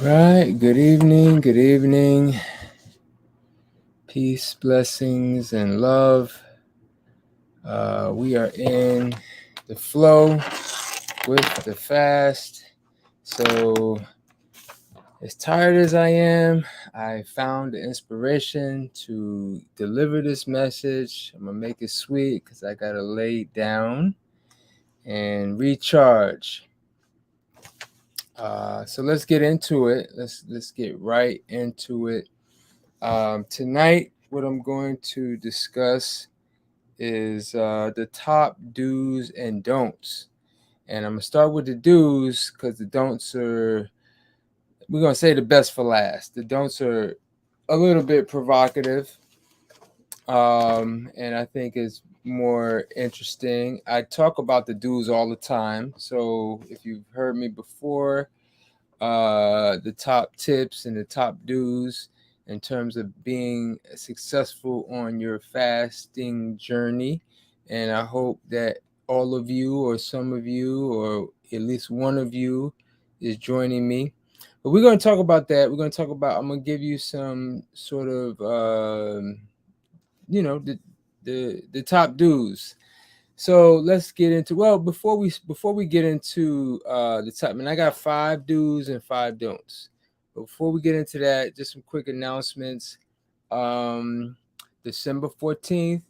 Right. Good evening. Good evening. Peace, blessings, and love. We are in the flow with the fast. So, as tired as I am, I found the inspiration to deliver this message. I'm going to make it sweet because I got to lay down and recharge. So let's get into it. Let's get right into it. Tonight, what I'm going to discuss is the top do's and don'ts. And I'm going to start with the do's because the don'ts are, we're going to say the best for last. The don'ts are a little bit provocative, and I think is more interesting. I talk about the do's all the time. So if you've heard me before, the top tips and the top do's in terms of being successful on your fasting journey. And I hope that all of you, or some of you, or at least one of you, is joining me. But we're going to talk about that. We're going to talk about, I'm going to give you some sort of, the top do's. So let's get into, well, before we get into the top, and I got 5 do's and 5 don'ts. But before we get into that, just some quick announcements. Um, December 14th,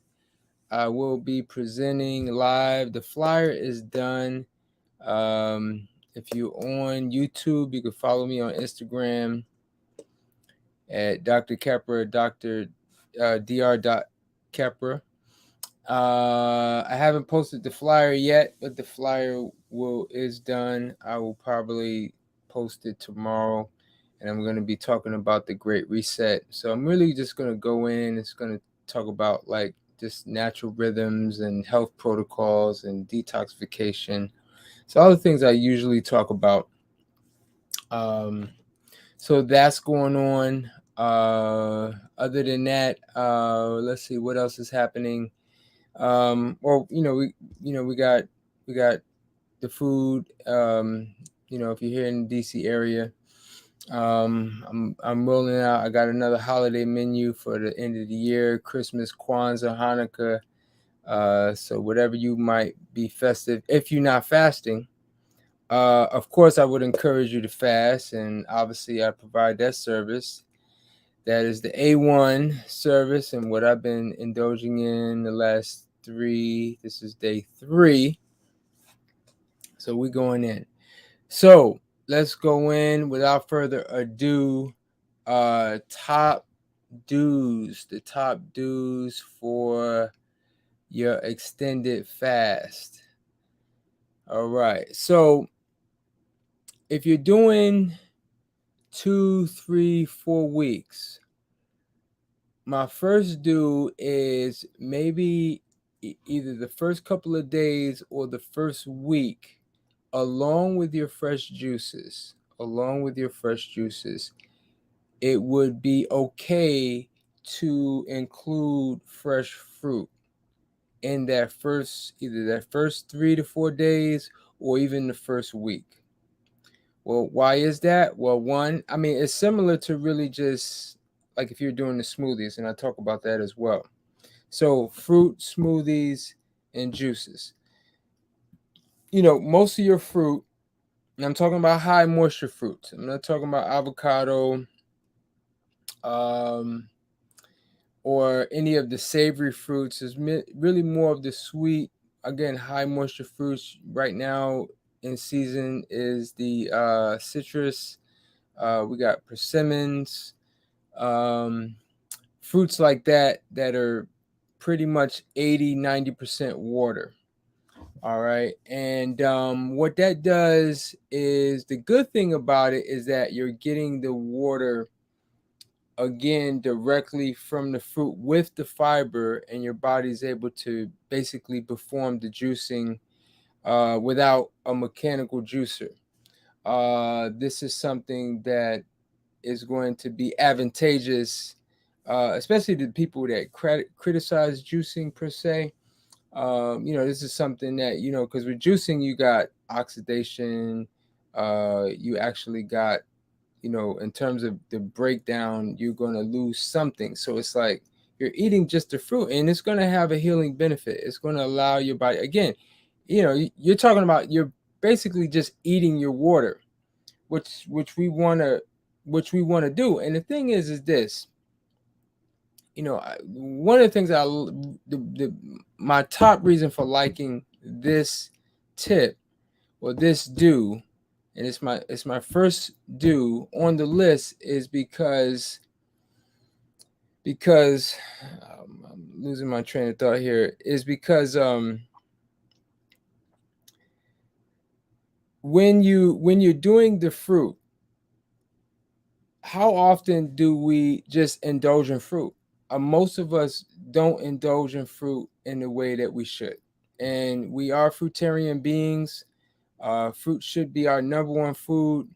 I will be presenting live. The flyer is done. If you're on YouTube, you can follow me on Instagram at Dr. Kepper, Dr. Kepper. I haven't posted the flyer yet, but the flyer is done. I will probably post it tomorrow, and I'm going to be talking about the Great Reset. So I'm really just going to go in. It's going to talk about like just natural rhythms and health protocols and detoxification. So all the things I usually talk about. So that's going on. Other than that, let's see what else is happening. Well, we got the food. If you're here in the DC area, I'm rolling out. I got another holiday menu for the end of the year: Christmas, Kwanzaa, Hanukkah. So whatever you might be festive, if you're not fasting, of course I would encourage you to fast, and obviously I provide that service. That is the A1 service, and what I've been indulging in the last 3. This is day 3. So we're going in. So let's go in without further ado. Top do's. The top do's for your extended fast. All right. So if you're doing 2, 3, 4 weeks, my first do is maybe either the first couple of days or the first week, along with your fresh juices, it would be okay to include fresh fruit in either that first 3 to 4 days or even the first week. Well, why is that? Well, one, I mean, it's similar to really just like if you're doing the smoothies, and I talk about that as well. So fruit, smoothies, and juices. Most of your fruit, and I'm talking about high moisture fruits. I'm not talking about avocado, um, or any of the savory fruits. Is really more of the sweet, again, high moisture fruits. Right now in season is the citrus. We got persimmons, fruits like that are pretty much 80-90% water. All right. And what that does is, the good thing about it is that you're getting the water again directly from the fruit with the fiber, and your body's able to basically perform the juicing without a mechanical juicer. This is something that is going to be advantageous, especially to people that criticize juicing per se. This is something that, because with juicing, you got oxidation, you actually got, in terms of the breakdown, you're going to lose something. So it's like you're eating just the fruit, and it's going to have a healing benefit. It's going to allow your body, again, you're talking about, you're basically just eating your water, which we want to do. And the thing is this, one of the things my top reason for liking this tip, or this do, and it's my first do on the list, is because I'm losing my train of thought here, is because when you're doing the fruit, how often do we just indulge in fruit? Most of us don't indulge in fruit in the way that we should, and we are fruitarian beings. Fruit should be our number one food,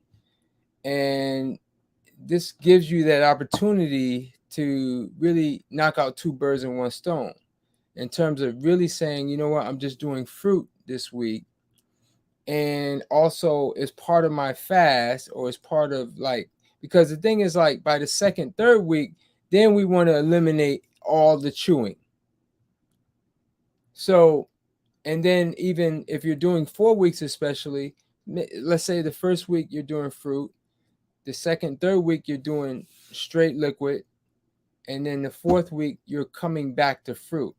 and this gives you that opportunity to really knock out two birds in one stone, in terms of really saying, you know what, I'm just doing fruit this week, and also as part of my fast, or as part of, like, because the thing is, like, by the second, third week, then we want to eliminate all the chewing. So, and then even if you're doing 4 weeks, especially, let's say the first week you're doing fruit, the second, third week you're doing straight liquid, and then the fourth week you're coming back to fruit.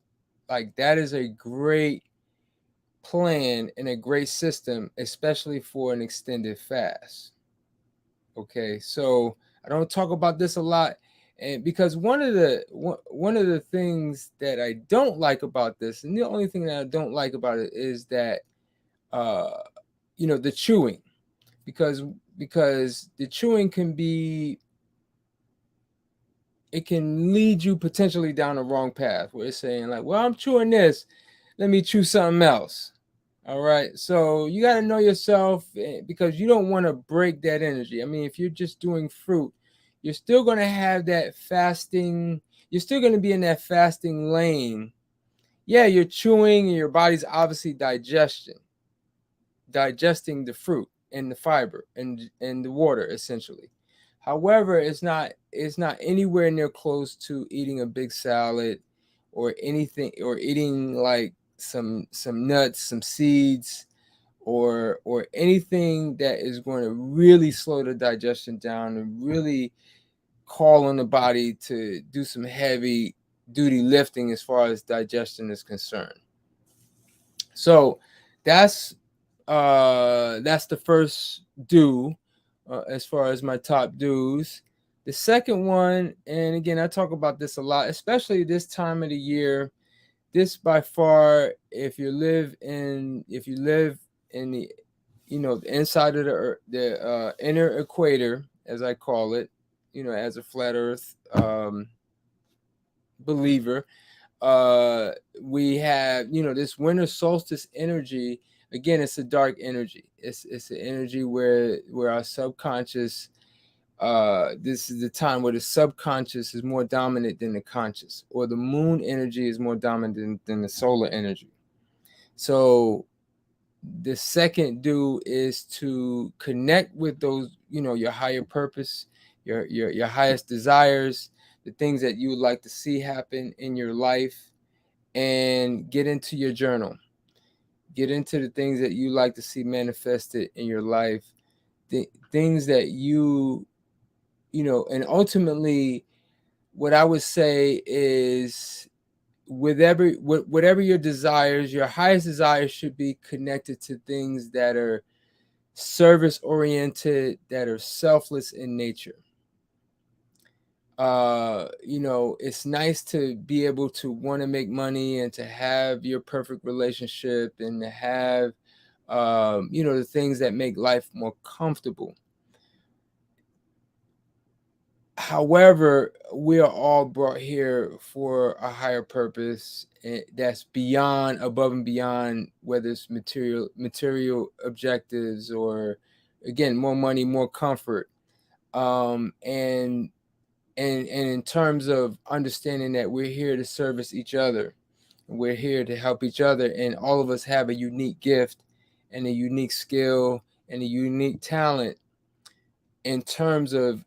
Like, that is a great plan and a great system, especially for an extended fast. Okay, so I don't talk about this a lot, and because one of the things that I don't like about this, and the only thing that I don't like about it, is that uh the chewing, because the chewing it can lead you potentially down the wrong path, where it's saying, like, well, I'm chewing this, let me chew something else. All right, so you got to know yourself, because you don't want to break that energy. I mean, if you're just doing fruit, you're still going to have that fasting, you're still going to be in that fasting lane. Yeah, you're chewing, and your body's obviously digesting the fruit and the fiber and the water, essentially. However, it's not anywhere near close to eating a big salad, or anything, or eating like some nuts, some seeds, or anything that is going to really slow the digestion down, and really call on the body to do some heavy duty lifting as far as digestion is concerned. So that's the first do, as far as my top do's. The second one, and again, I talk about this a lot, especially this time of the year. This by far, if you live in the the inside of the inner equator, as I call it, as a flat Earth believer, we have this winter solstice energy. Again, it's a dark energy. It's an energy where our subconscious, this is the time where the subconscious is more dominant than the conscious, or the moon energy is more dominant than the solar energy. So the second do is to connect with those, your higher purpose, your highest desires, the things that you would like to see happen in your life, and get into your journal. Get into the things that you like to see manifested in your life, the things that and ultimately, what I would say is, whatever your desires, your highest desires should be connected to things that are service oriented, that are selfless in nature. It's nice to be able to want to make money, and to have your perfect relationship, and to have the things that make life more comfortable. However, we are all brought here for a higher purpose, that's beyond, above and beyond, whether it's material objectives, or, again, more money, more comfort, and in terms of understanding that we're here to service each other, we're here to help each other, and all of us have a unique gift, and a unique skill, and a unique talent in terms of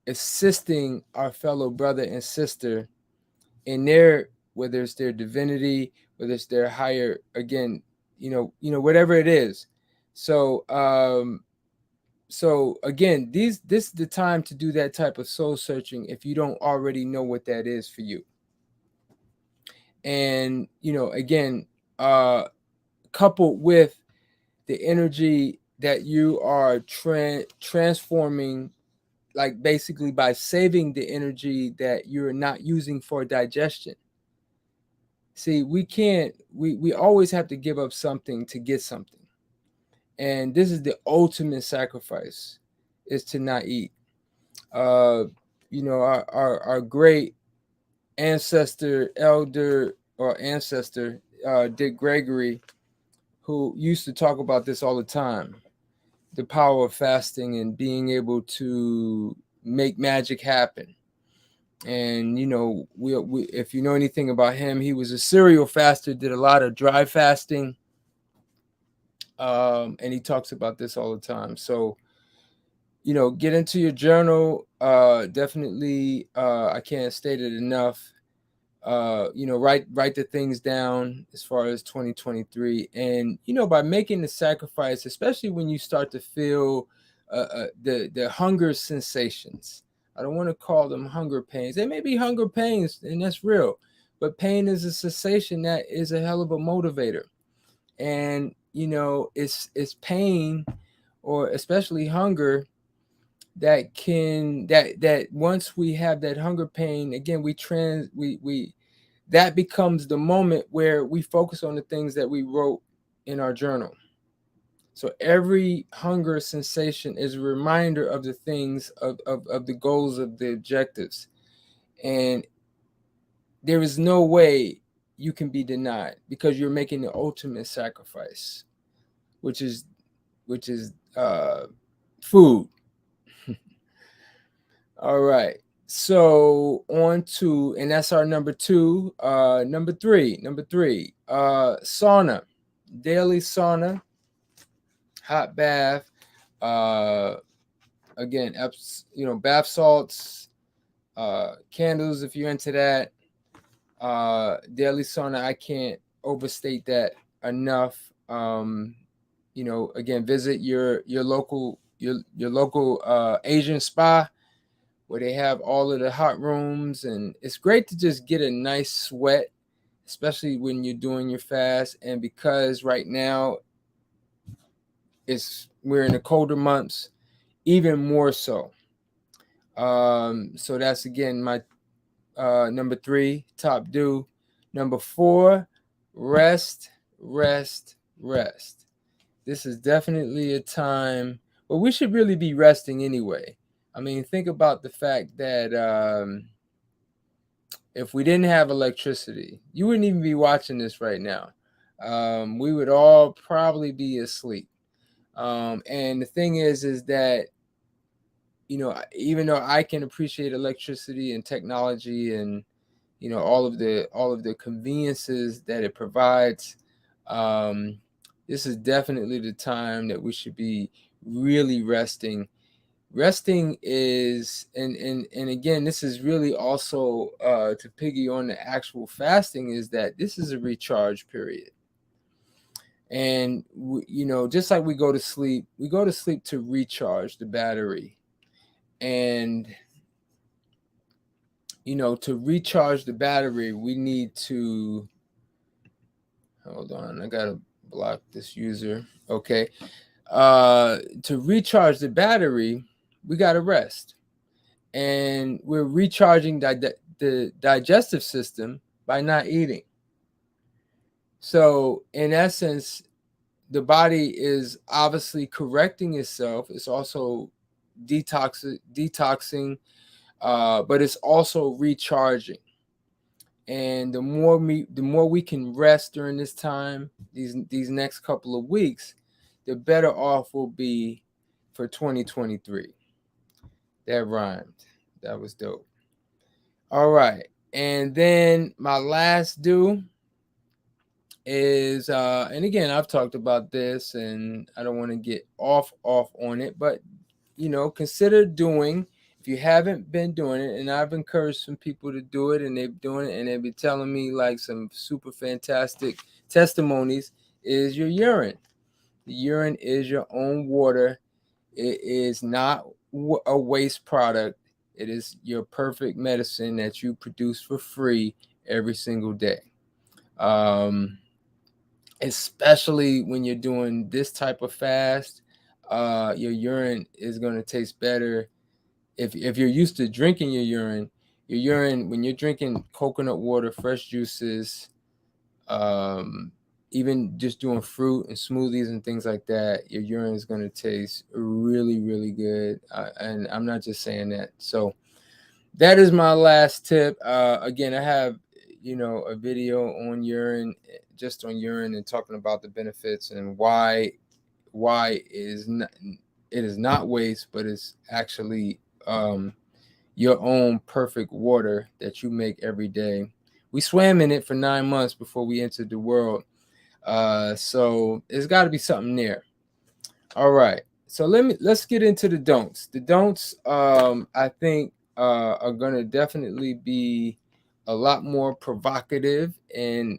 assisting our fellow brother and sister in their, whether it's their divinity, whether it's their higher, again, whatever it is. So so again, this is the time to do that type of soul searching if you don't already know what that is for you. And again, coupled with the energy that you are transforming, like basically by saving the energy that you're not using for digestion. See, we always have to give up something to get something. And this is the ultimate sacrifice, is to not eat. Our great ancestor, elder or ancestor, Dick Gregory, who used to talk about this all the time, the power of fasting and being able to make magic happen. And we if you know anything about him, he was a serial faster, did a lot of dry fasting, and he talks about this all the time. So get into your journal. Definitely, I can't state it enough. Write the things down as far as 2023, and by making the sacrifice, especially when you start to feel the hunger sensations. I don't want to call them hunger pains. They may be hunger pains, and that's real, but pain is a sensation that is a hell of a motivator. And it's pain, or especially hunger, that once we have that hunger pain, again, we that becomes the moment where we focus on the things that we wrote in our journal. So every hunger sensation is a reminder of the things, of the goals, of the objectives. And there is no way you can be denied, because you're making the ultimate sacrifice, which is food. All right. So on to, and that's our number two. Number three, sauna, daily sauna, hot bath. Again, bath salts, candles if you're into that. Daily sauna, I can't overstate that enough. Again, visit your local Asian spa, where they have all of the hot rooms, and it's great to just get a nice sweat, especially when you're doing your fast. And because right now we're in the colder months, even more so. So that's again my number three, top do. Number four, rest. This is definitely a time where we should really be resting anyway. I mean, think about the fact that if we didn't have electricity, you wouldn't even be watching this right now. We would all probably be asleep. And the thing is that, even though I can appreciate electricity and technology and, all of the conveniences that it provides, this is definitely the time that we should be really resting. Resting is, and again, this is really also to piggy on the actual fasting, is that this is a recharge period. And just like we go to sleep to recharge the battery. And to recharge the battery, we need to, hold on, I gotta block this user. Okay. To recharge the battery, we gotta rest. And we're recharging the digestive system by not eating. So in essence, the body is obviously correcting itself. It's also detoxing, but it's also recharging. And the more we can rest during this time, these next couple of weeks, the better off we'll be for 2023. That rhymed. That was dope. All right. And then my last do is, and again, I've talked about this and I don't want to get off on it, but consider doing, if you haven't been doing it, and I've encouraged some people to do it, and they're doing it, and they've been telling me like some super fantastic testimonies, is your urine. The urine is your own water. It is not a waste product. It is your perfect medicine that you produce for free every single day. Um, Especially when you're doing this type of fast, your urine is going to taste better. If you're used to drinking your urine, when you're drinking coconut water, fresh juices, um, even just doing fruit and smoothies and things like that, your urine is going to taste really, really good. And I'm not just saying that. So that is my last tip. Again, I have, a video on urine, just on urine, and talking about the benefits and why it is not waste, but it's actually your own perfect water that you make every day. We swam in it for 9 months before we entered the world. So there's got to be something there. All right. So let's get into the don'ts. The don'ts, I think, are gonna definitely be a lot more provocative and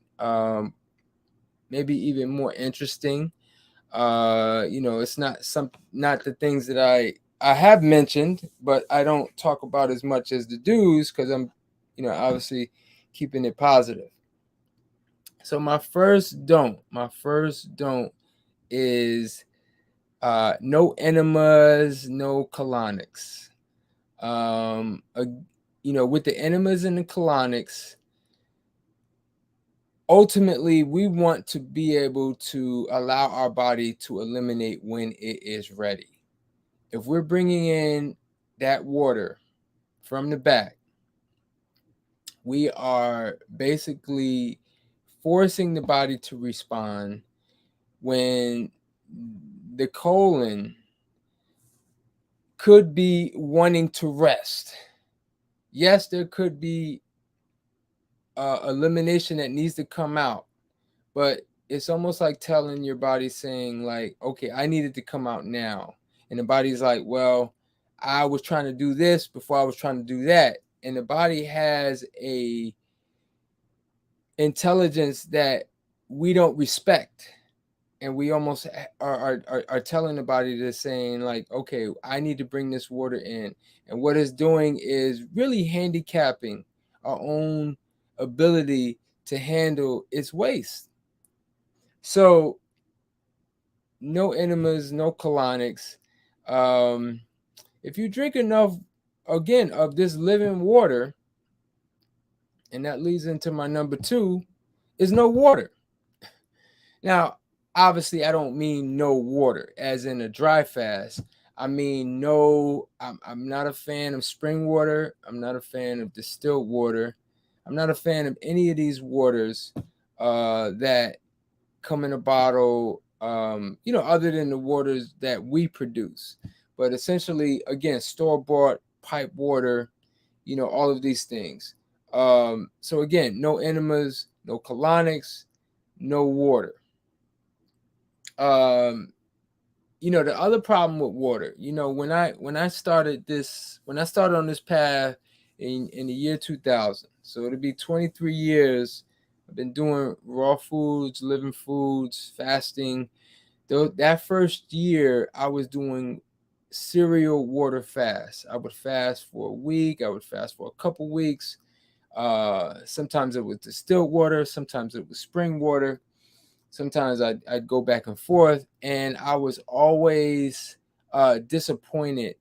maybe even more interesting. It's not the things that I have mentioned, but I don't talk about as much as the do's because I'm, obviously keeping it positive. So my first don't is no enemas, no colonics. Um, uh, with the enemas and the colonics, ultimately we want to be able to allow our body to eliminate when it is ready. If we're bringing in that water from the back, we are basically forcing the body to respond when the colon could be wanting to rest. Yes, there could be elimination that needs to come out, but it's almost like telling your body saying like, okay, I need it to come out now. And the body's like, well, I was trying to do this before I was trying to do that. And the body has a intelligence that we don't respect, and we almost are telling the body to saying like, okay, I need to bring this water in. And what it's doing is really handicapping our own ability to handle its waste. So no enemas, no colonics. um if you drink enough, again, of this living water, and that leads into my number two, is no water. Now, obviously, I don't mean no water, as in a dry fast. I mean, no, I'm not a fan of spring water. I'm not a fan of distilled water. I'm not a fan of any of these waters that come in a bottle, other than the waters that we produce. But essentially, again, store bought pipe water, all of these things. So, again, no enemas, no colonics, no water. um the other problem with water, when I started on this path in the year 2000, so it'll be 23 years I've been doing raw foods, living foods, fasting. Though that first year I was doing cereal water fast. I would fast for a week, I would fast for a couple weeks. Sometimes it was distilled water, sometimes it was spring water. Sometimes I'd go back and forth, and I was always disappointed.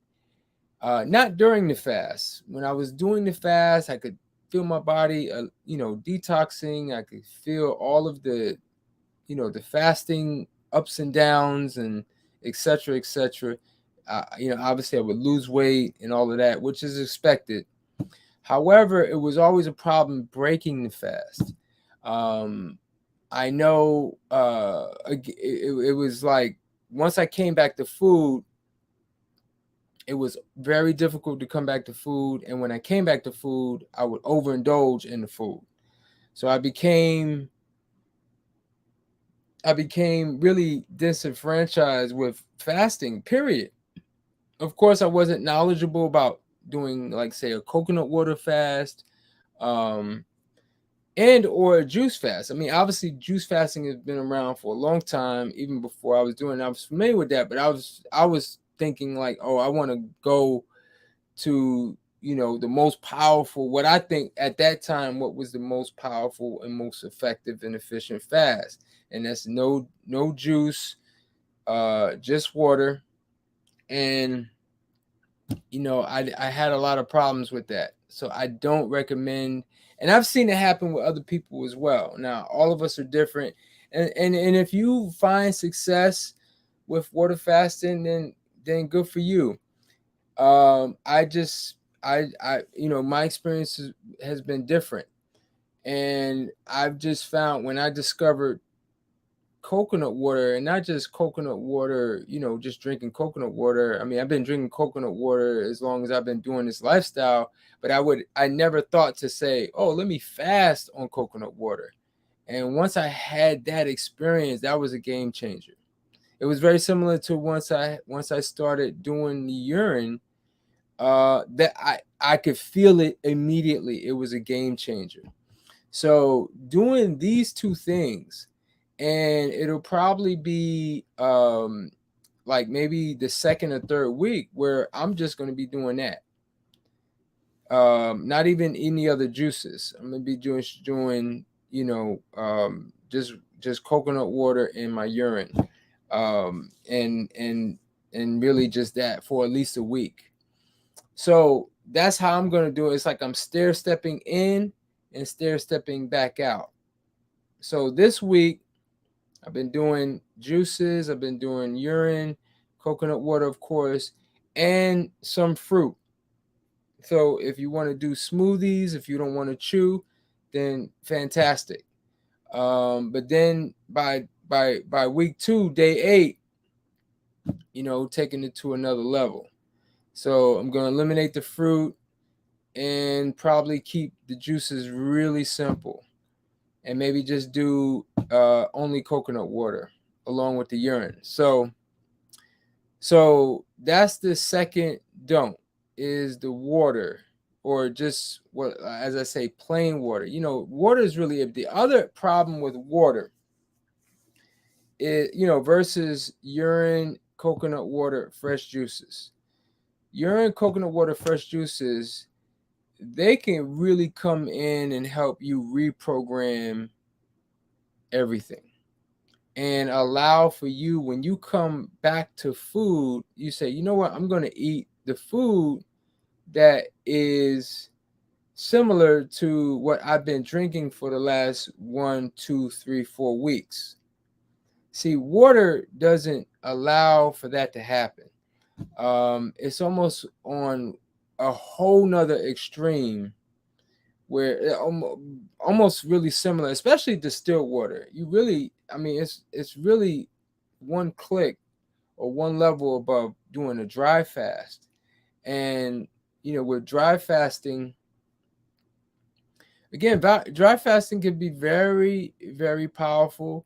Not during the fast. When I was doing the fast, I could feel my body, detoxing. I could feel all of the fasting ups and downs, and etc. etc. Obviously I would lose weight and all of that, which is expected. However, it was always a problem breaking the fast. Um, I know it was like once I came back to food, it was very difficult to come back to food. And when I came back to food, I would overindulge in the food. So I became really disenfranchised with fasting, period. of course, I wasn't knowledgeable about doing, like, say, a coconut water fast, um, and or a juice fast. I mean, obviously, juice fasting has been around for a long time, even before I was doing it. I was familiar with that, but I was thinking like, oh, I want to go to, the most powerful, what I think at that time, what was the most powerful and most effective and efficient fast, and that's no juice, just water. And I had a lot of problems with that, so I don't recommend. And I've seen it happen with other people as well. Now, all of us are different, and if you find success with water fasting, then good for you. I just I my experience has been different, and I've just found when I discovered coconut water, and not just coconut water, just drinking coconut water. I mean, I've been drinking coconut water as long as I've been doing this lifestyle, but I never thought to say, oh, let me fast on coconut water. And once I had that experience, that was a game changer. It was very similar to once I started doing the urine, that I could feel it immediately. It was a game changer. So doing these two things, and it'll probably be like maybe the second or third week where I'm just going to be doing that. Not even any other juices. I'm gonna be doing just coconut water in my urine, and really just that for at least a week. So that's how I'm gonna do it. It's like I'm stair stepping in and stair stepping back out. So this week I've been doing juices, I've been doing urine, coconut water, of course, and some fruit. So if you want to do smoothies, if you don't want to chew, then fantastic. But then by week 2, day 8, taking it to another level. So I'm going to eliminate the fruit and probably keep the juices really simple, and maybe just do only coconut water along with the urine. So that's the second don't, is the water, or just what, as I say, plain water. Water is really the other problem with water. It versus urine, coconut water, fresh juices. Urine, coconut water, fresh juices, they can really come in and help you reprogram everything, and allow for you, when you come back to food, you say, you know what, I'm going to eat the food that is similar to what I've been drinking for the last 1, 2, 3, 4 weeks. See, water doesn't allow for that to happen. It's almost on a whole nother extreme, where it almost really similar, especially distilled water. I mean, it's really one click or one level above doing a dry fast. And with dry fasting, again, dry fasting can be very, very powerful.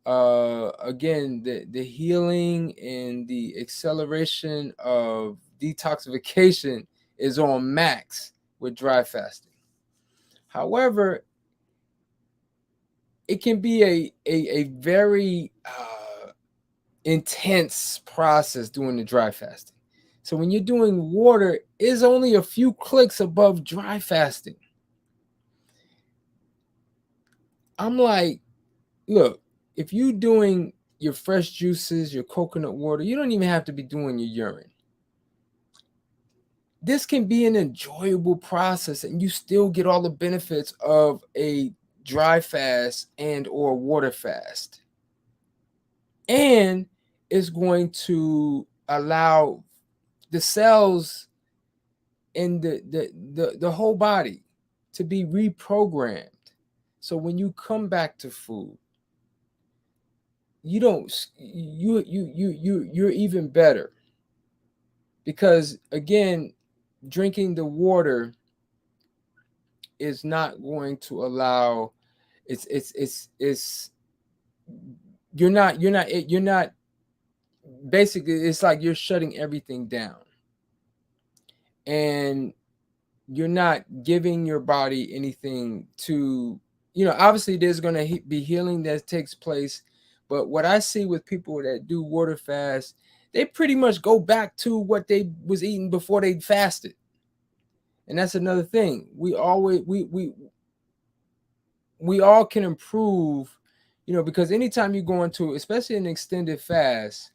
Again, the healing and the acceleration of detoxification is on max with dry fasting. However, it can be a very intense process doing the dry fasting. So when you're doing water, is only a few clicks above dry fasting. I'm like, look, if you're doing your fresh juices, your coconut water, you don't even have to be doing your urine. This can be an enjoyable process, and you still get all the benefits of a dry fast and or water fast. And it's going to allow the cells in the whole body to be reprogrammed. So when you come back to food, you're even better, because again, drinking the water is not going to allow, it's you're not basically, it's like you're shutting everything down. and you're not giving your body anything to, obviously there's going to be healing that takes place. But what I see with people that do water fast, they pretty much go back to what they was eating before they fasted. And that's another thing. We all can improve, because anytime you go into, especially an extended fast,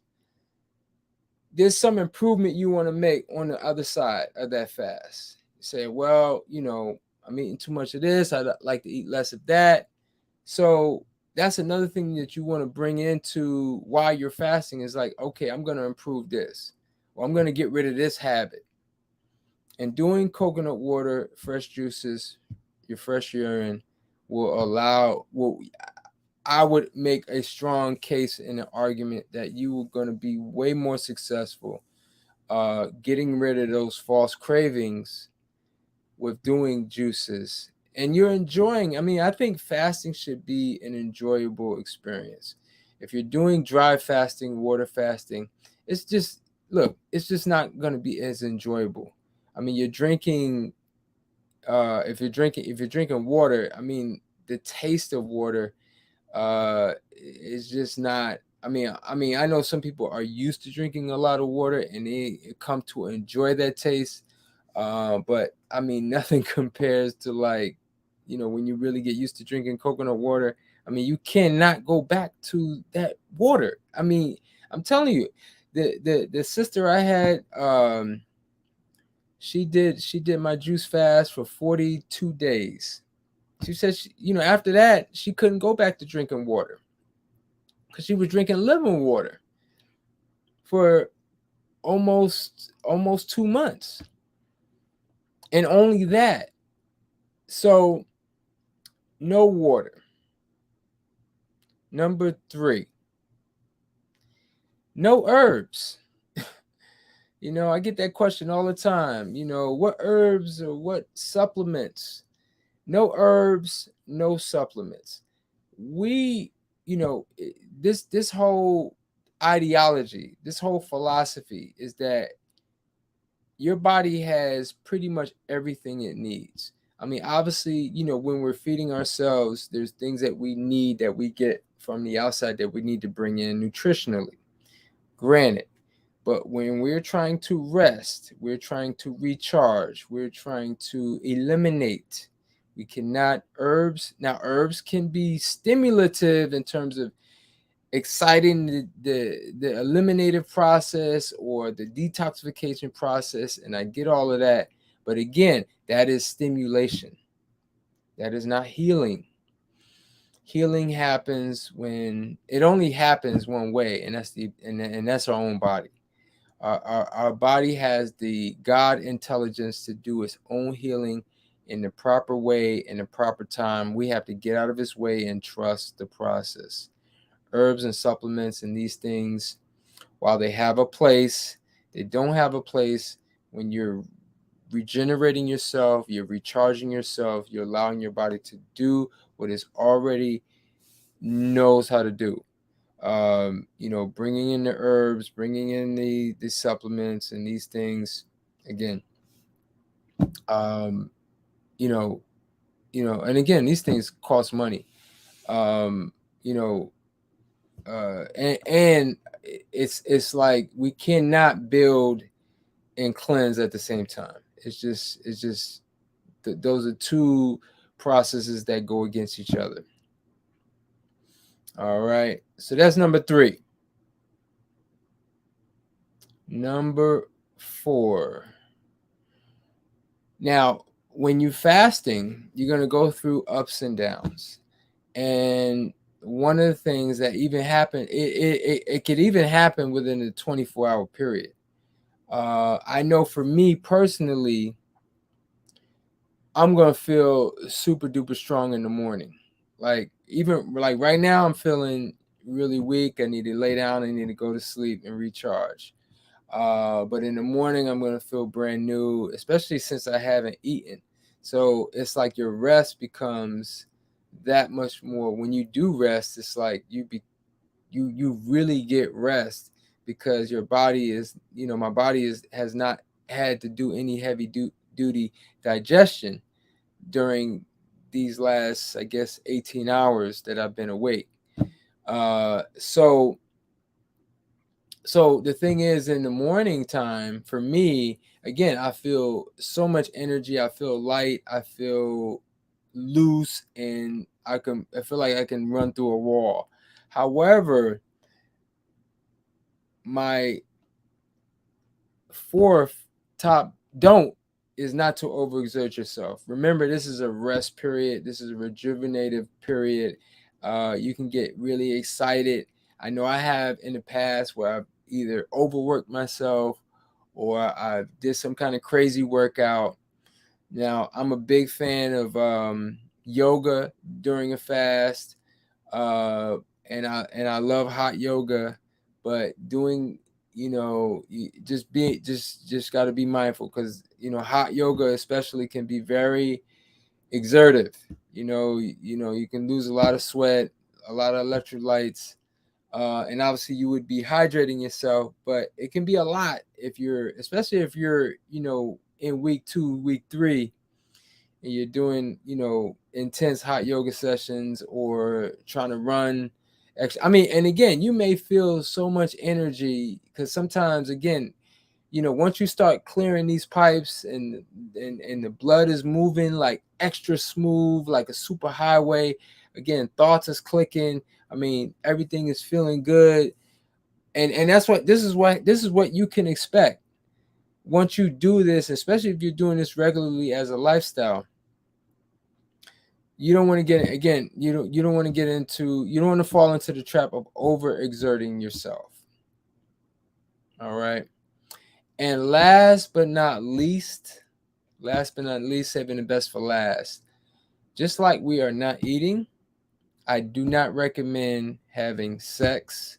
there's some improvement you want to make on the other side of that fast. You say, well, I'm eating too much of this. I'd like to eat less of that. So that's another thing that you want to bring into while you're fasting is like, okay, I'm going to improve this, or I'm going to get rid of this habit. And doing coconut water, fresh juices, your fresh urine I would make a strong case in an argument that you are going to be way more successful getting rid of those false cravings with doing juices. And you're enjoying, I think fasting should be an enjoyable experience. If you're doing dry fasting, water fasting, it's just not going to be as enjoyable. You're drinking, if you're drinking water, the taste of water is just not. I know some people are used to drinking a lot of water and they come to enjoy that taste. But nothing compares to, like, when you really get used to drinking coconut water. You cannot go back to that water. I'm telling you, the sister I had, she did my juice fast for 42 days. She said, after that, she couldn't go back to drinking water because she was drinking lemon water for almost 2 months. And only that. So, no water. Number 3, no herbs. I get that question all the time. What herbs or what supplements? No herbs, no supplements. We, this whole ideology, this whole philosophy is that your body has pretty much everything it needs. Obviously, when we're feeding ourselves, there's things that we need that we get from the outside that we need to bring in nutritionally. Granted. But when we're trying to rest, we're trying to recharge, we're trying to eliminate. We cannot Now, herbs can be stimulative in terms of exciting the eliminative process or the detoxification process, and I get all of that. But again, that is stimulation. That is not healing. Healing happens when it only happens one way, and that's our own body. Our body has the God intelligence to do its own healing in the proper way, in the proper time. We have to get out of its way and trust the process. Herbs and supplements and these things, while they have a place, they don't have a place when you're regenerating yourself, you're recharging yourself, you're allowing your body to do what it already knows how to do. Bringing in the herbs, bringing in the supplements and these things again. And again, these things cost money. And it's like we cannot build and cleanse at the same time. It's just those are two processes that go against each other. All right, so that's number 3. Number 4. Now, when you're fasting, you're going to go through ups and downs. And one of the things that even happen, it could even happen within a 24-hour period. I know for me personally, I'm going to feel super duper strong in the morning. Like, even like right now, I'm feeling really weak. I need to lay down. I need to go to sleep and recharge. But in the morning, I'm going to feel brand new, especially since I haven't eaten. So it's like your rest becomes that much more. When you do rest, it's like you really get rest because your body is, my body has not had to do any heavy duty digestion during these last, I guess, 18 hours that I've been awake. So the thing is, in the morning time for me, again, I feel so much energy. I feel light. I feel loose, and I feel like I can run through a wall. However, my fourth top don't is not to overexert yourself. Remember, this is a rest period. This is a rejuvenative period. You can get really excited. I know I have in the past where I've either overworked myself or I did some kind of crazy workout. Now, I'm a big fan of yoga during a fast, uh, and I love hot yoga, but doing, you just got to be mindful, because hot yoga especially can be very exertive. You can lose a lot of sweat, a lot of electrolytes, and obviously you would be hydrating yourself, but it can be a lot especially if you're in week 2, week 3, and you're doing intense hot yoga sessions or trying to run I mean, and again, you may feel so much energy, because sometimes, again, once you start clearing these pipes, and the blood is moving like extra smooth, like a super highway, again, thoughts is clicking, I mean, everything is feeling good. And this is what you can expect once you do this, especially if you're doing this regularly as a lifestyle. You don't want to get, again, you don't want to get into, you don't want to fall into the trap of overexerting yourself. All right. And last but not least, saving the best for last. Just like we are not eating, I do not recommend having sex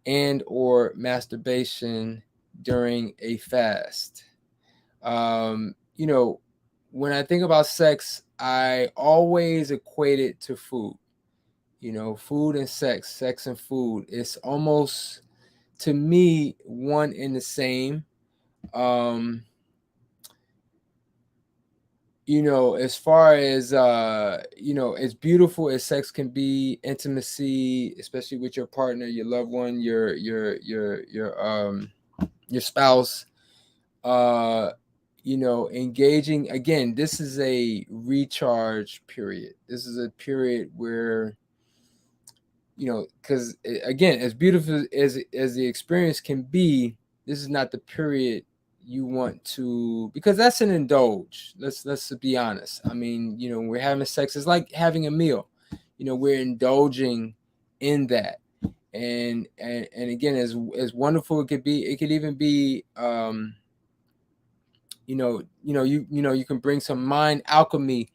and or masturbation during a fast. Um, you know, when I think about sex, I always equate it to food. Food and sex and food. It's almost, to me, one and the same. Um, as far as as beautiful as sex can be, intimacy, especially with your partner, your loved one, your spouse, uh engaging, again, this is a recharge period. This is a period where, because, again, as beautiful as the experience can be, this is not the period you want to, because that's an indulge. Let's be honest. I mean, we're having sex, it's like having a meal. We're indulging in that. And again, as wonderful it could be, it could even be, you can bring some mind alchemy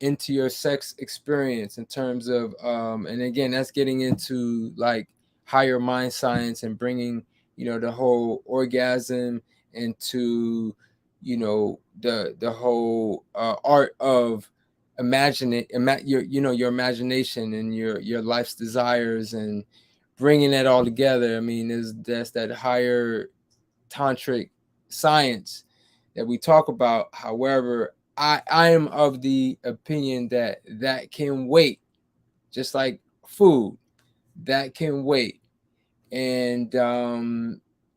into your sex experience, in terms of, and again, that's getting into like higher mind science, and bringing the whole orgasm into the whole art of imagining, your imagination and your life's desires, and bringing that all together. I mean, that's that higher tantric science that we talk about. However, I am of the opinion that can wait, just like food, that can wait. And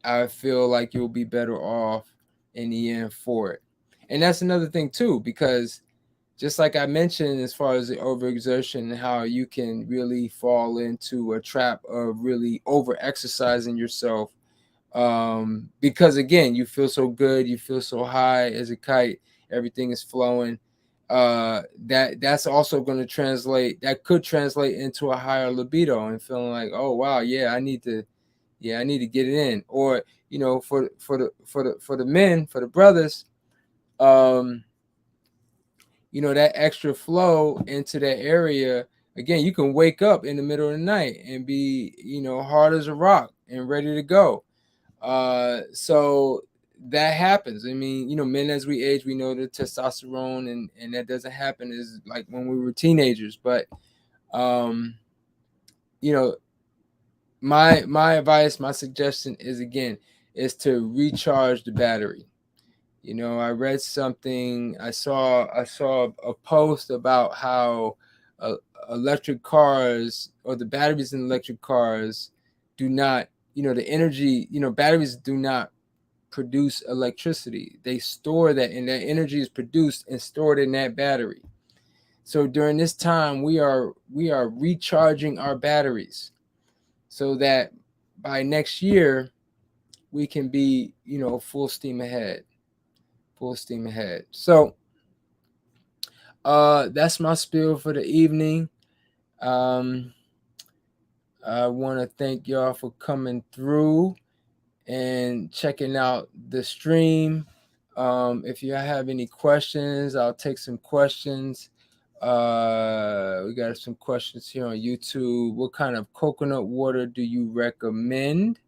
I feel like you'll be better off in the end for it. And that's another thing too, because just like I mentioned, as far as the overexertion and how you can really fall into a trap of really over exercising yourself, because again, you feel so good, you feel so high as a kite, everything is flowing. That's also going to could translate into a higher libido, and feeling like, oh wow, I need to get it in. Or for the men, for the brothers, um that extra flow into that area. Again, you can wake up in the middle of the night and be hard as a rock and ready to go. So that happens. I mean, men, as we age, we know the testosterone, and that doesn't happen as like when we were teenagers. But um, you know, my advice, my suggestion is, again, is to recharge the battery. You know, I read something. I saw a post about how uh, electric cars, or the batteries in electric cars, do not. You know, the energy. You know, batteries do not produce electricity. They store that, and that energy is produced and stored in that battery. So during this time, we are recharging our batteries so that by next year we can be, full steam ahead. Full steam ahead. So that's my spiel for the evening. Um I want to thank y'all for coming through and checking out the stream. If you have any questions, I'll take some questions. We got some questions here on YouTube. What kind of coconut water do you recommend?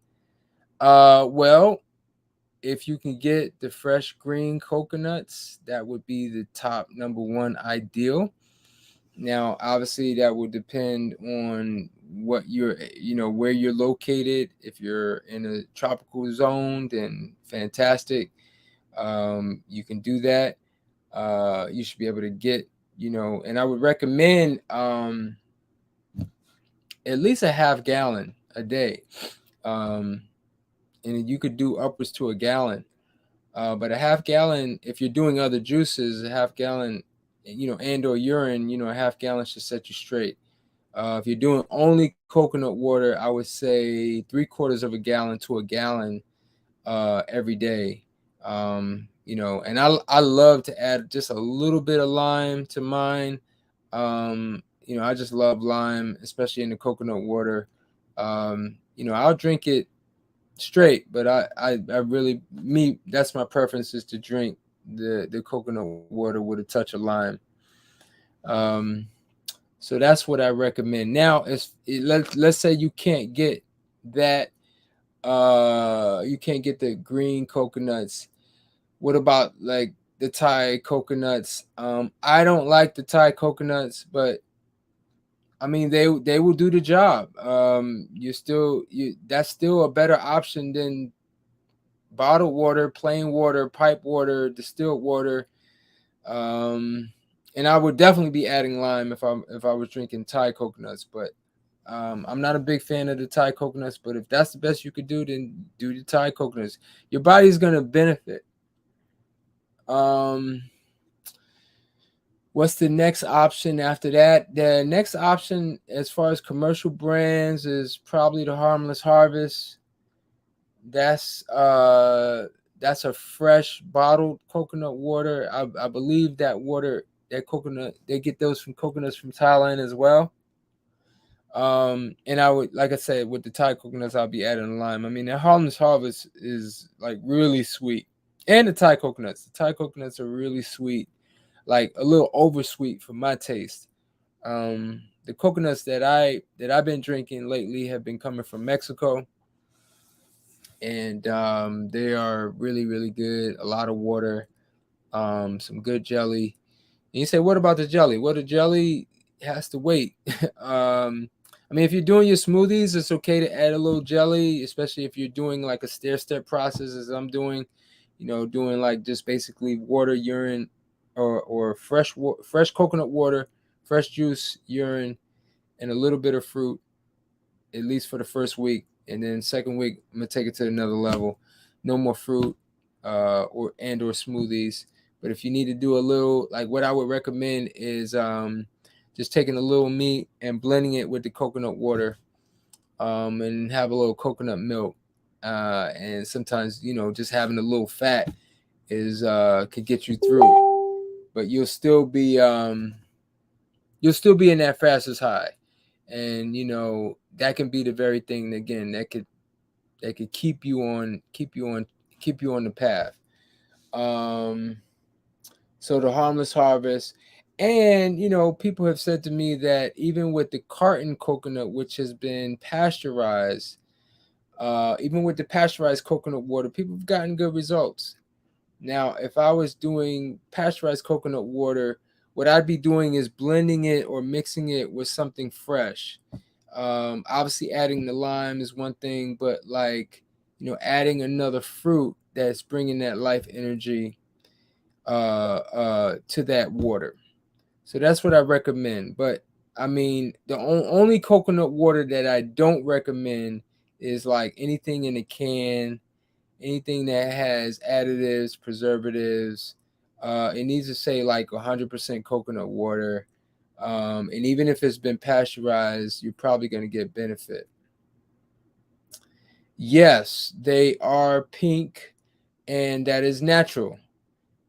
Well, if you can get the fresh green coconuts, that would be the top number one ideal. Now, obviously, that will depend on what where you're located. If you're in a tropical zone, then fantastic. You can do that. You should be able to get, and I would recommend at least a half gallon a day. Um, and you could do upwards to a gallon. But a half gallon, if you're doing other juices, a half gallon, and or urine, a half gallon should set you straight. If you're doing only coconut water, I would say 3/4 of a gallon to a gallon every day. And I love to add just a little bit of lime to mine. I just love lime, especially in the coconut water. I'll drink it straight, but I really, that's my preference, is to drink the coconut water with a touch of lime. Um, so that's what I recommend. Now, let's say you can't get that, you can't get the green coconuts. What about like the Thai coconuts? I don't like the Thai coconuts, but I mean they will do the job. That's still a better option than bottled water, plain water, pipe water, distilled water. Um, and I would definitely be adding lime if I was drinking Thai coconuts. But I'm not a big fan of the Thai coconuts. But if that's the best you could do, then do the Thai coconuts. Your body's gonna benefit. Um, what's the next option after that? The next option, as far as commercial brands, is probably the Harmless Harvest. That's uh that's a fresh bottled coconut water. I believe that coconut, they get those from coconuts from Thailand as well. And I would, like I said, with the Thai coconuts, I'll be adding lime. I mean, the Harlem's Harvest is like really sweet, and the Thai coconuts are really sweet, like a little over sweet for my taste. The coconuts that I've been drinking lately have been coming from Mexico, and they are really, really good. A lot of water, some good jelly. And you say, what about the jelly? Well, the jelly has to wait. I mean, if you're doing your smoothies, it's okay to add a little jelly, especially if you're doing like a stair-step process, as I'm doing. Doing like just basically water, urine, or fresh coconut water, fresh juice, urine, and a little bit of fruit, at least for the first week. And then second week, I'm gonna take it to another level. No more fruit, or smoothies. But if you need to do a little, like what I would recommend is just taking a little meat and blending it with the coconut water, and have a little coconut milk. And sometimes, just having a little fat is could get you through, but you'll still be in that fastest high, and that can be the very thing, again, that could keep you on the path. Um, so the Harmless Harvest, and people have said to me that even with the carton coconut, which has been pasteurized, even with the pasteurized coconut water, people have gotten good results. Now, if I was doing pasteurized coconut water, what I'd be doing is blending it or mixing it with something fresh. Obviously, adding the lime is one thing, but like, adding another fruit that's bringing that life energy. to that water. So that's what I recommend. But I mean, the only coconut water that I don't recommend is like anything in a can, anything that has additives, preservatives. It needs to say like 100% coconut water. And even if it's been pasteurized, you're probably going to get benefit. Yes, they are pink, and that is natural.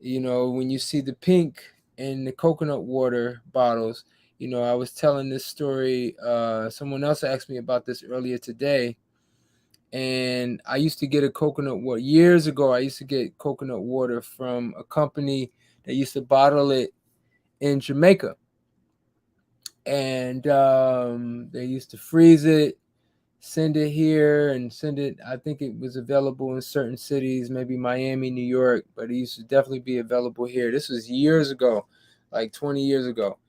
You know, when you see the pink in the coconut water bottles, you know, I was telling this story. Someone else asked me about this earlier today. And I used to get a coconut water years ago. I used to get coconut water from a company that used to bottle it in Jamaica. And they used to freeze it, send it here, and send it. I think it was available in certain cities, maybe Miami, New York, but it used to definitely be available here. This was years ago, like 20 years ago.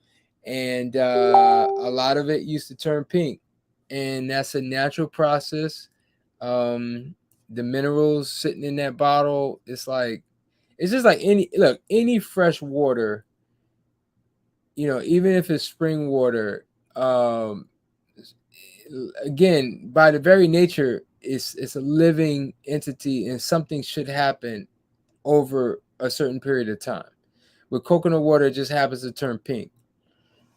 And a lot of it used to turn pink. And that's a natural process. The minerals sitting in that bottle, it's just like any fresh water, you know, even if it's spring water, again, by the very nature, it's a living entity, and something should happen over a certain period of time. With coconut water, it just happens to turn pink.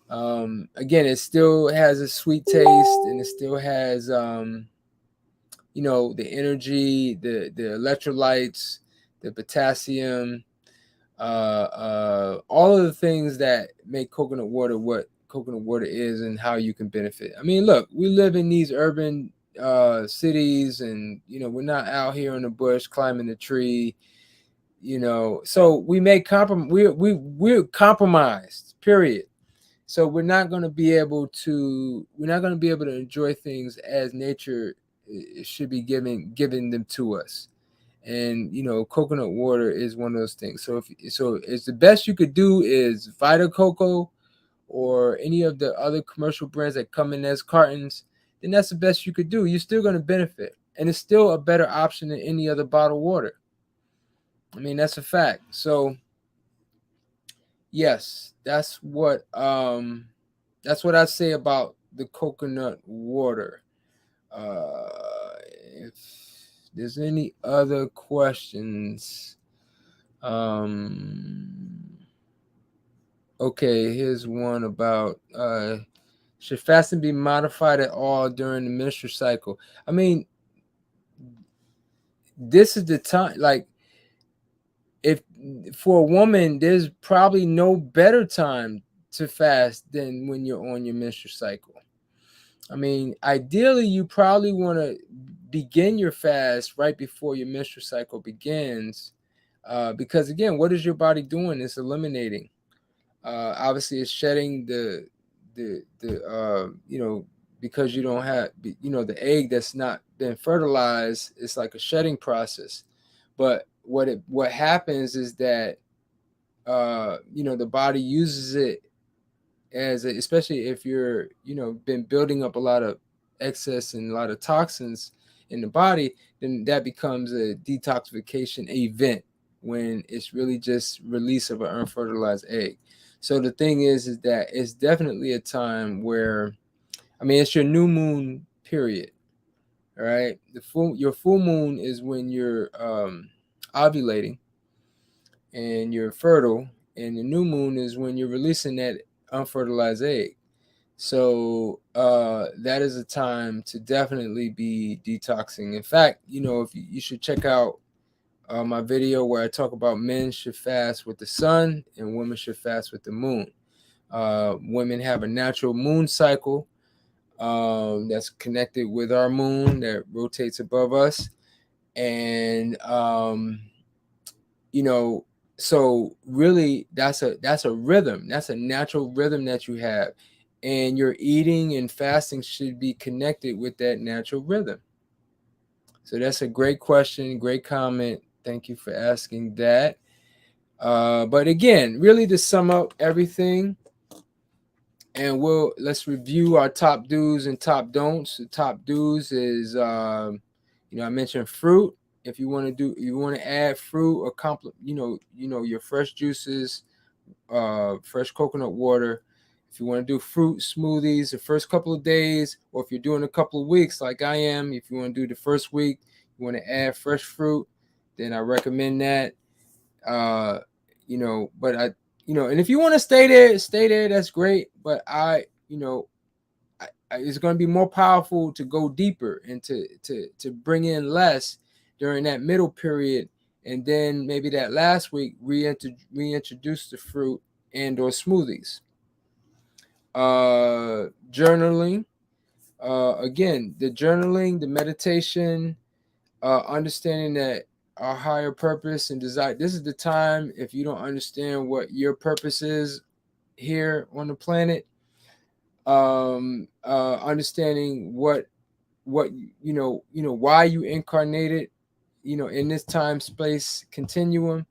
Again, it still has a sweet taste, and it still has you know, the energy, the electrolytes, the potassium, all of the things that make coconut water what coconut water is and how you can benefit. I mean, look, we live in these urban cities, and you know, we're not out here in the bush climbing the tree, you know, so we make we're compromised, period. So we're not going to be able to enjoy things as nature should be giving them to us. And you know, coconut water is one of those things. So it's the best you could do is Vita Coco or any of the other commercial brands that come in as cartons, then that's the best you could do. You're still going to benefit, and it's still a better option than any other bottled water. I mean, that's a fact. So yes, that's what I say about the coconut water. If there's any other questions, okay, here's one about should fasting be modified at all during the menstrual cycle? I mean, this is the time, like, if for a woman, there's probably no better time to fast than when you're on your menstrual cycle. I mean, ideally, you probably want to begin your fast right before your menstrual cycle begins, because again, what is your body doing? It's eliminating. Obviously, it's shedding the you know, because you don't have, you know, the egg that's not been fertilized. It's like a shedding process. But what happens is that you know, the body uses it especially if you're, you know, been building up a lot of excess and a lot of toxins in the body, then that becomes a detoxification event when it's really just release of an unfertilized egg. So the thing is that it's definitely a time where, I mean, it's your new moon period, all right? Your full moon is when you're ovulating and you're fertile, and the new moon is when you're releasing that unfertilized egg. So that is a time to definitely be detoxing. In fact, you know, if you should check out my video where I talk about men should fast with the sun and women should fast with the moon. Women have a natural moon cycle that's connected with our moon that rotates above us, and you know, so really that's a rhythm. That's a natural rhythm that you have, and your eating and fasting should be connected with that natural rhythm. So that's a great question, great comment. Thank you for asking that. But again, really to sum up everything, and let's review our top do's and top don'ts. The top do's is you know, I mentioned fruit. if you want to add fruit or your fresh juices, fresh coconut water. If you want to do fruit smoothies the first couple of days, or if you're doing a couple of weeks like I am, if you want to do the first week, you want to add fresh fruit, then I recommend that. But and if you want to stay there, that's great. But it's going to be more powerful to go deeper and to bring in less during that middle period, and then maybe that last week reintroduce the fruit and or smoothies. Journaling, again, the journaling, the meditation, understanding that our higher purpose and desire. This is the time, if you don't understand what your purpose is here on the planet, understanding what why you incarnated, in this time space continuum.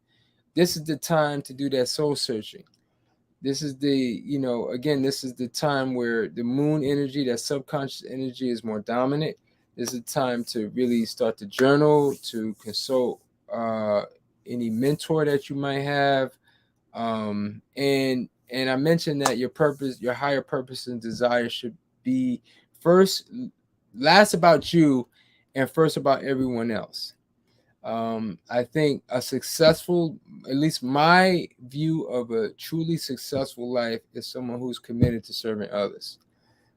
This is the time to do that soul searching. This is again, this is the time where the moon energy, that subconscious energy, is more dominant. This is time to really start to journal, to consult any mentor that you might have. And I mentioned that your purpose, your higher purpose and desire should be last about you and first about everyone else. I think a successful, at least my view of a truly successful life, is someone who's committed to serving others.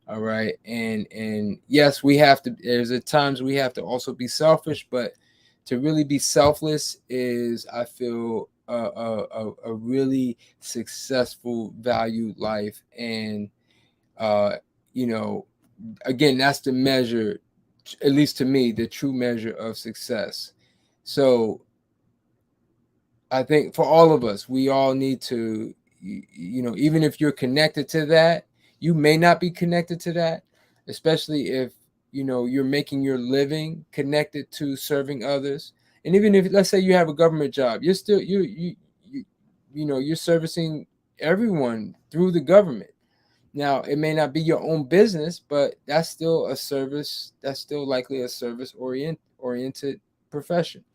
All right. And yes, there's at times we have to also be selfish, but to really be selfless is, I feel, a really successful, valued life. And, again, that's the measure, at least to me, the true measure of success. So I think for all of us, we all need to, even if you're connected to that, you may not be connected to that, especially if, you're making your living connected to serving others. And even if, let's say, you have a government job, you're still, you're servicing everyone through the government. Now, it may not be your own business, but that's still a service. That's still likely a service oriented profession.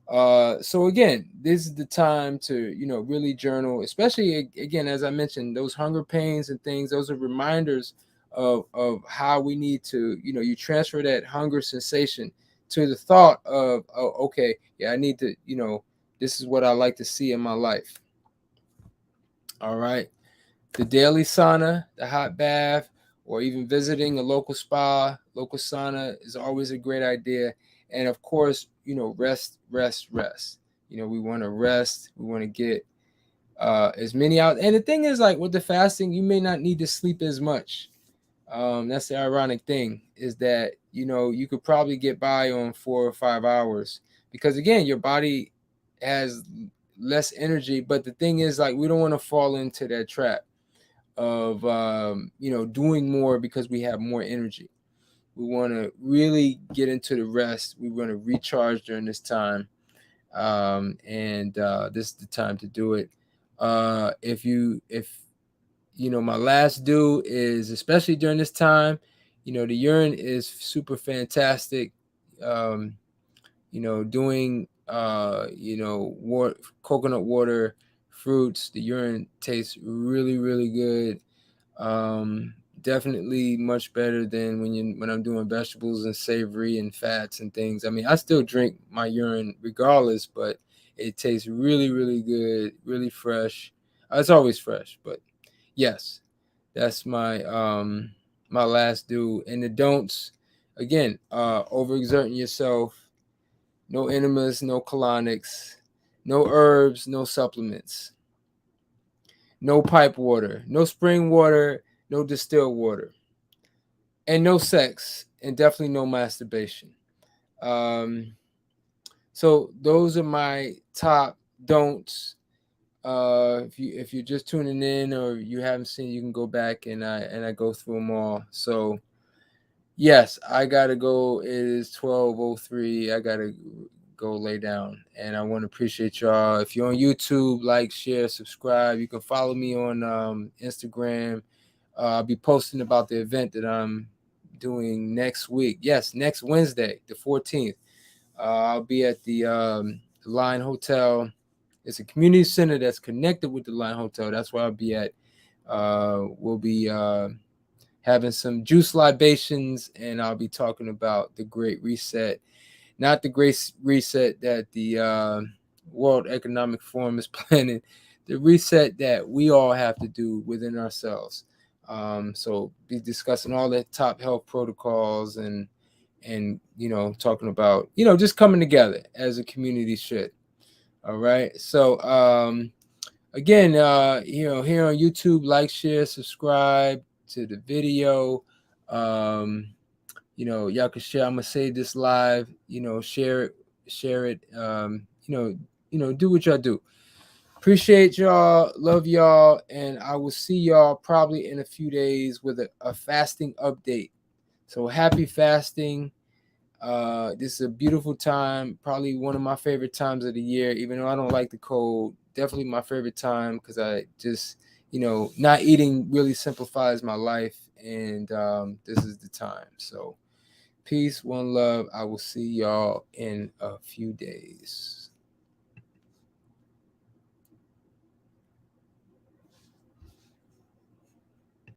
So again, this is the time to, really journal, especially, again, as I mentioned, those hunger pains and things. Those are reminders of how we need to, you transfer that hunger sensation to the thought of, oh, okay, yeah, I need to, this is what I like to see in my life. All right. The daily sauna, the hot bath, or even visiting a local spa, local sauna is always a great idea. And of course, rest. We want to rest. We want to get as many out. And the thing is, like with the fasting, you may not need to sleep as much. That's the ironic thing, is that, you could probably get by on 4 or 5 hours, because again, your body has less energy. But the thing is, like, we don't want to fall into that trap of doing more because we have more energy. We want to really get into the rest. We want to recharge during this time, and this is the time to do it. If my last do is, especially during this time, the urine is super fantastic. Doing coconut water, fruits, the urine tastes really, really good. Definitely much better than when I'm doing vegetables and savory and fats and things. I mean, I still drink my urine regardless, but it tastes really, really good, really fresh. It's always fresh, but yes, that's my my last do. And the don'ts, again, overexerting yourself, no enemas, no colonics, no herbs, no supplements, no pipe water, no spring water, no distilled water, and no sex, and definitely no masturbation. So those are my top don'ts. If you're just tuning in or you haven't seen, you can go back and I go through them all. So yes, I gotta go. It is 12:03. I gotta go lay down, and I want to appreciate y'all. If you're on YouTube, like, share, subscribe. You can follow me on Instagram. I'll be posting about the event that I'm doing next week. Yes, next Wednesday, the 14th. I'll be at the Line Hotel. It's a community center that's connected with the Line Hotel. That's where I'll be at. We'll be having some juice libations, and I'll be talking about the Great Reset. Not the Great Reset that the World Economic Forum is planning, the reset that we all have to do within ourselves. So be discussing all the top health protocols and talking about just coming together as a community should. All right. So again, here on YouTube, like, share, subscribe to the video. Y'all can share. I'm gonna save this live. Share it. Do what y'all do. Appreciate y'all. Love y'all, and I will see y'all probably in a few days with a fasting update. So happy fasting. This is a beautiful time, probably one of my favorite times of the year, even though I don't like the cold. Definitely my favorite time because I just, not eating really simplifies my life, and this is the time. So peace, one love. I will see y'all in a few days.